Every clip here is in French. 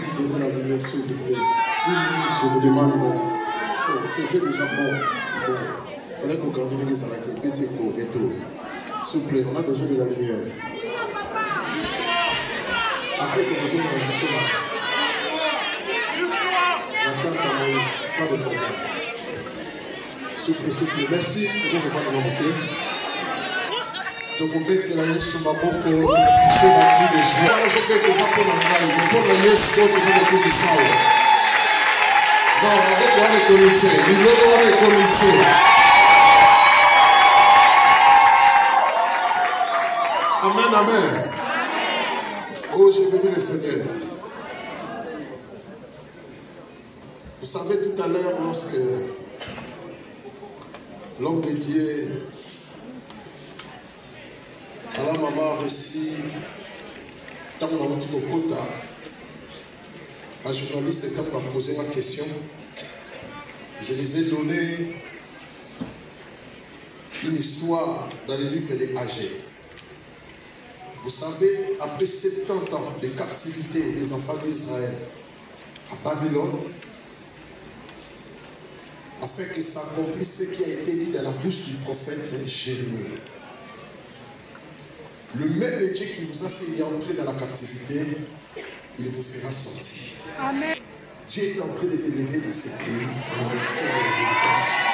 peut lui donner la lumière, s'il vous plaît. Je vous demande. Oh, c'était déjà bon. Il fallait qu'on continue ça avec le petit retour. S'il vous plaît, on a besoin de la lumière. Après, qu'on besoin de la mission. La tante à Moïse, pas de problème. S'il vous plaît. Merci. On va vous manquer. Donc, on peut que la Yesu maboko pousser la cri de joie. Voilà, je fais des apôtres en taille. Mais pour la Yesu, tout ça, le coup de sang. Non, maboko on est comité. L'îlot on est comité. Amen, amen. Oh, j'ai béni le Seigneur. Vous savez, tout à l'heure, lorsque l'homme de Dieu, alors maman a reçu, tant qu'on a dit au quota, un journaliste m'a posé ma question. Je les ai donné une histoire dans les livres des Agés. Vous savez, après 70 ans de captivité des enfants d'Israël à Babylone, afin que s'accomplisse ce qui a été dit dans la bouche du prophète Jérémie. Le même Dieu qui vous a fait y entrer dans la captivité, il vous fera sortir. Amen. Dieu est en train de t'élever dans ce pays, au ministère de la délivrance.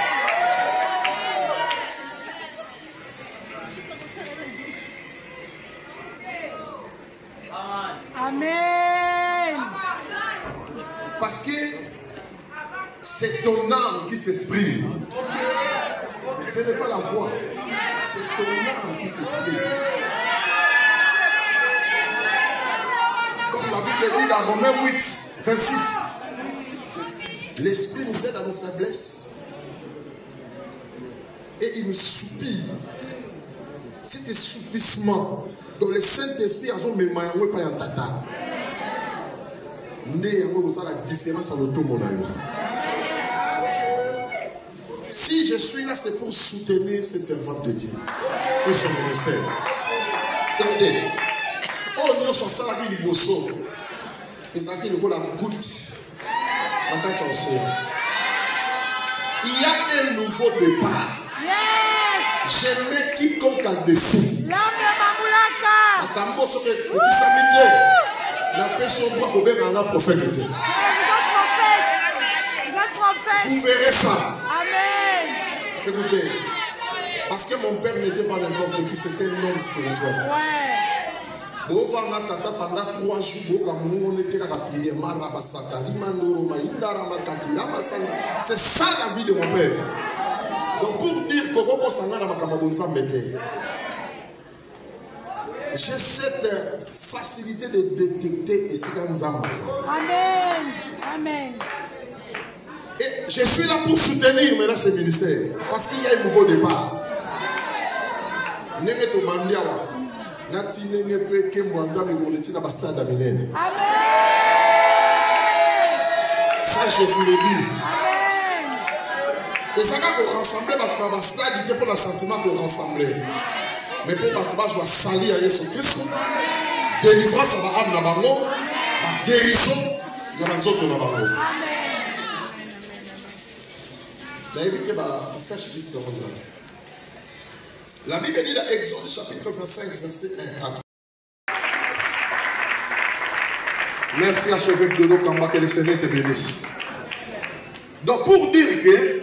Amen. Parce que c'est ton âme qui s'exprime. Ce n'est pas la voix. C'est ton âme qui s'exprime. Comme la Bible dit dans Romains 8, 26. L'esprit nous aide à nos faiblesses. Et il nous soupire. Cet assoupissement dans le Saint-Esprit, il y a pas un tata. La différence à l'automonaire. Si je suis là, c'est pour soutenir cette servante de Dieu et son ministère. Écoutez, on est sur ça la vie du bosso. Et ça qui nous la goutte. Il y a un nouveau départ. Je mets quiconque en défi. La personne doit obéir à la prophète. Vous verrez ça. Amen. Écoutez, parce que mon père n'était pas n'importe qui, c'était un homme spirituel. Pendant 3 jours, on était à la prière. C'est ça la vie de mon père. Donc pour dire que j'ai cette facilité de détecter et c'est comme Zamba. Amen. Amen. Et je suis là pour soutenir maintenant ce ministère. Parce qu'il y a un nouveau départ. Ça, je vous l'ai dit. Et ça, quand on rassemble, dans le stade, il pour le sentiment qu'on rassemble. Mais pour que je sois sali à Jésus Christ, délivrance à l'âme, la guérison, il y a un autre qui la Bible dit dans Exode chapitre 25, verset 1 à 3. Merci à Cheveux de Lokamba, que le Seigneur te bénisse. Donc pour dire que,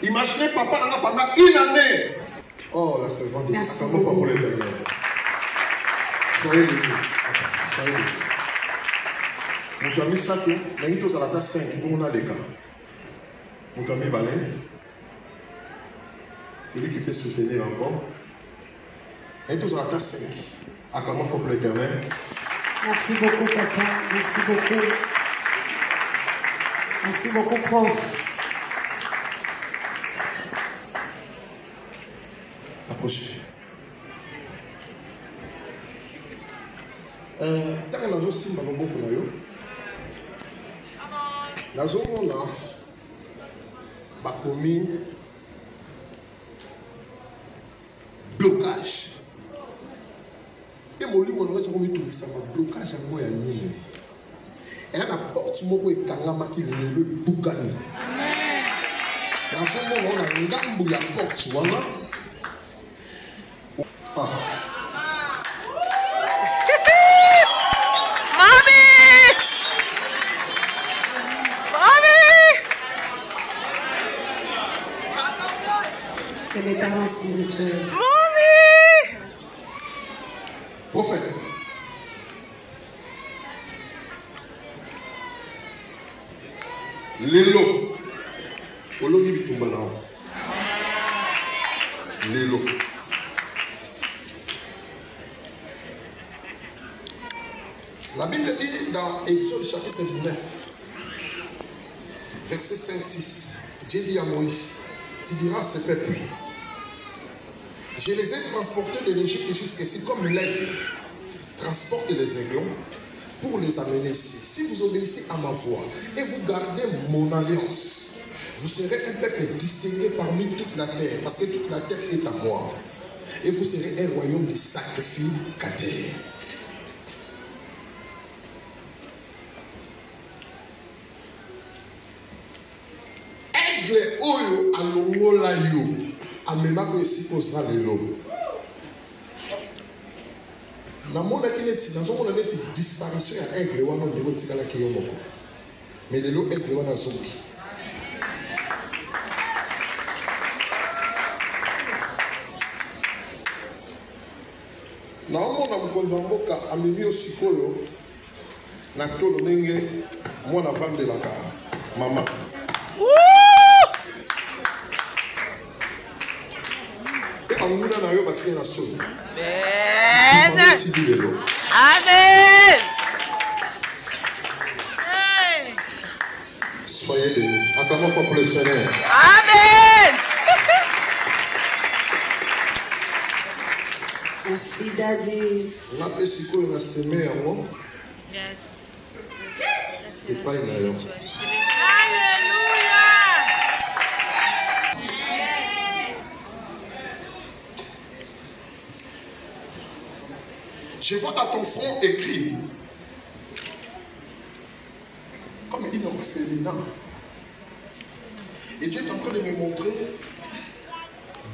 imaginez papa pendant une année. Oh, la servante de Dieu. Pour l'éternel. Soyez bénis. Soyez bénis. Mon ami Sato, il y a tous 5, on a les cas. Mon ami Balin, c'est lui qui peut soutenir encore. Il y a tous 5. À comment faut pour l'éternel. Merci beaucoup, papa. Merci beaucoup. Merci beaucoup, prof. Approchez. Tant que nous avons aussi beaucoup de choses, nous avons commis blocage. Et mon livre, nous avons mis tout ça, blocage en moi. Et la porte moko ekangamaki lelo bukani. Na somo on a ngambu ya porte wana. C'est les parents spirituels. Prophète. Lelo. Ologi bitumba nao. Lelo. La Bible dit dans Exode chapitre 19, verset 5-6, Dieu dit à Moïse, tu diras à ce peuple, je les ai transportés de l'Égypte jusqu'ici comme l'aigle transporte les aiglons pour les amener ici. Si vous obéissez à ma voix et vous gardez mon alliance, vous serez un peuple distingué parmi toute la terre, parce que toute la terre est à moi. Et vous serez un royaume de sacrificateurs. Aigle oyo alongola yo amemako esiko zalelo. Namonaki neti nazomona neti disparition ya aigle wana ndeko tikala ki yo moko. Mais lelo aigle wana zoki. Naomona mkonza mboka amemi osikoyo na tolo ndenge mwana vandelaka mama. Amuna na yo batike na so. Amen. Amen. Soyez bénis. Acclamons fort pour le Seigneur. Amen. Merci, Daddy. On a pesiko na semé à moi. Yes. Et pas une ailleurs. Je vois dans ton front écrit comme une orphelinat. Et Dieu est en train de me montrer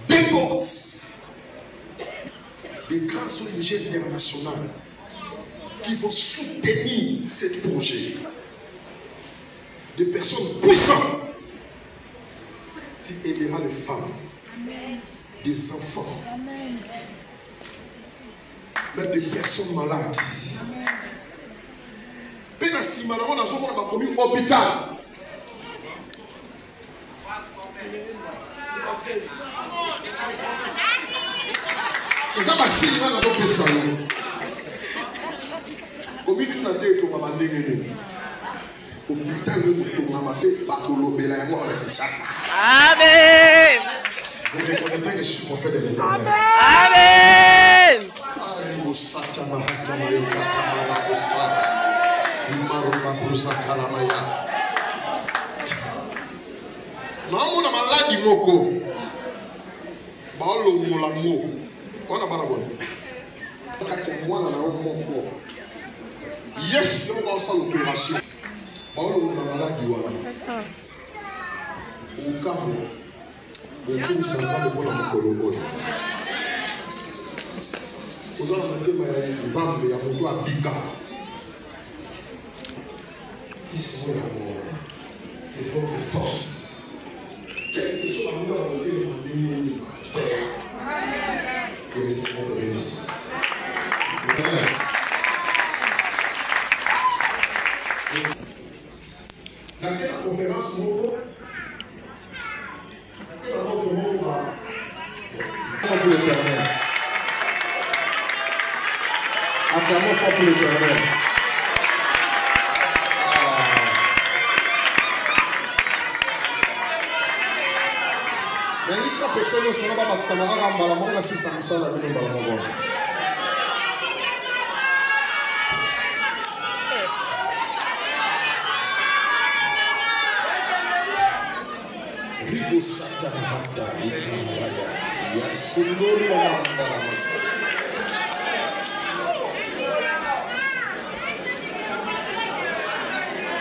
des portes, des grandes ONG internationales qui vont soutenir ce projet. Des personnes puissantes. Tu aideras les femmes, des enfants. Même des personnes malades. Pena si malheureusement dans son monde commis hôpital. Et ça va si dans notre pays. Commis tout n'a été pour m'amener. Hôpital le bouton n'a pas fait bakolo bela et moi on a dit ça. Amen. Vous reconnaissez que je suis prophète de l'Éternel. Amen. Non, on a maladie moko. Baolo molango. On a pas bon. Yes, on va faire l'opération. Baolo on a maladie wana. Au cas où, on s'en va de la mokolo. Vous avez un Zambie, à mon toit, Bika. Qui sont là, c'est votre force. Quelque chose à nous demander, que le Seigneur bénisse. Dans quelle conférence, notre monde va pour l'Éternel. Acclamons fort pour l'Éternel. Mais l'autre personne ne sera pas parce que ça m'a ramené la mort, si ça me sort la vie de la mort. Ribo Satamahata, Ikamaraya, Yasundori Amanda Ramasa.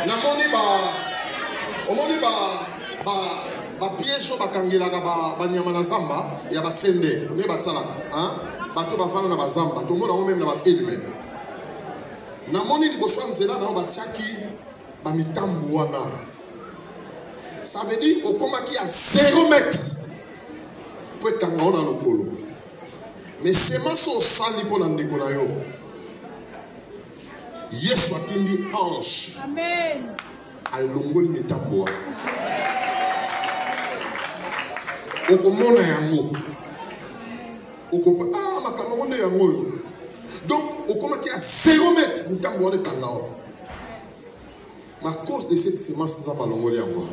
Namoni ba piège ba kangela ba nyama na zamba ya ba sende ne ba tsala hein bato ba fana na ba zamba to mona o même na ba filme namoni liboso nzela na ba tchaki ba mitambu wana ça veut dire au combat qui a 0 mètre pour kanga ona lokolo mais c'est maso sali pour la ndeko na yo Yesu atindi ange amen alongoli mitambu okomona yango okompa makambo wana yango donc okomaki à 0 mètre mitambo wana kanga wana mais à cause de cette semence nzambe alongoli yango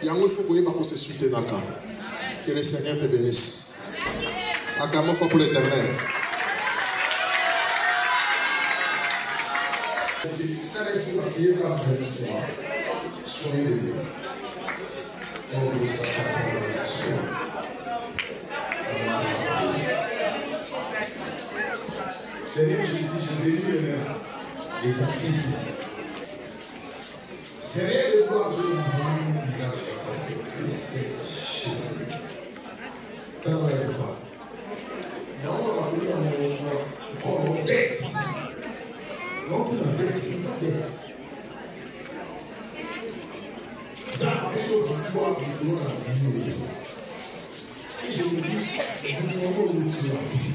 yango il faut koyeba ko se soutenaka que le Seigneur te bénisse acclamons fort pour l'Éternel. Soyez bénis. Seigneur Jésus, je bénis le nom de ta fille. Seigneur, le roi de mon visage, Christ Jésus. Travaille pas. Non, on va venir mon dette. Non, tu n'as dette, c'est une dette. Ça va être au pouvoir du gloire à la vie. Et je vous dis, nous allons nous tuer la vie.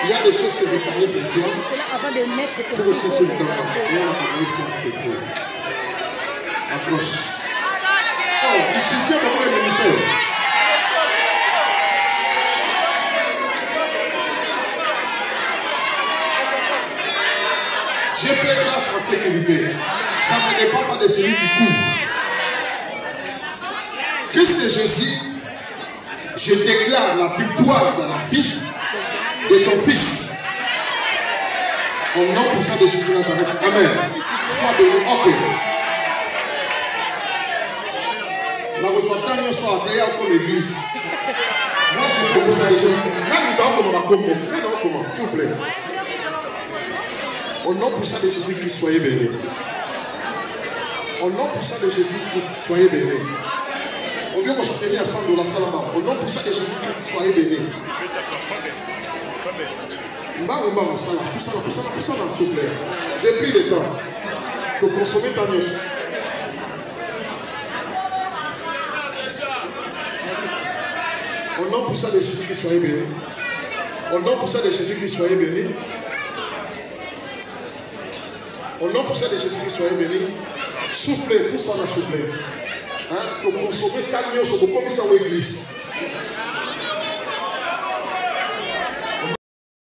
Il y a des choses que je parlais pour toi. C'est aussi sur le camp. Et on a parlé de son secret. Approche. Oh, il se tient comme le ministère. J'ai fait grâce à ce qu'il fait. Ça ne dépend pas de celui qui court. Christ Jésus, je déclare la victoire dans la vie de ton fils. Au nom puissant de Jésus Nazareth. Amen. Sois béni. Ok. La reçoit tant mieux soit à comme l'église. Moi, je propose à Jésus. Même dans mon accompagnement. Non, comment, s'il vous plaît. Au nom puissant de Jésus-Christ, soyez bénis. Au nom puissant de Jésus-Christ, soyez bénis. On vient me soutenir à $100 là-bas. Au nom puissant de Jésus-Christ, soyez bénis. S'il vous plaît. J'ai pris le temps pour consommer ta neige. Au nom puissant de Jésus-Christ, soyez bénis. Au nom puissant de Jésus-Christ, soyez bénis. Au nom puissant de Jésus-Christ, soyez bénis. Soufflez, poussez-la, soufflez. Pour consommer ta neige, pour commencer à l'église.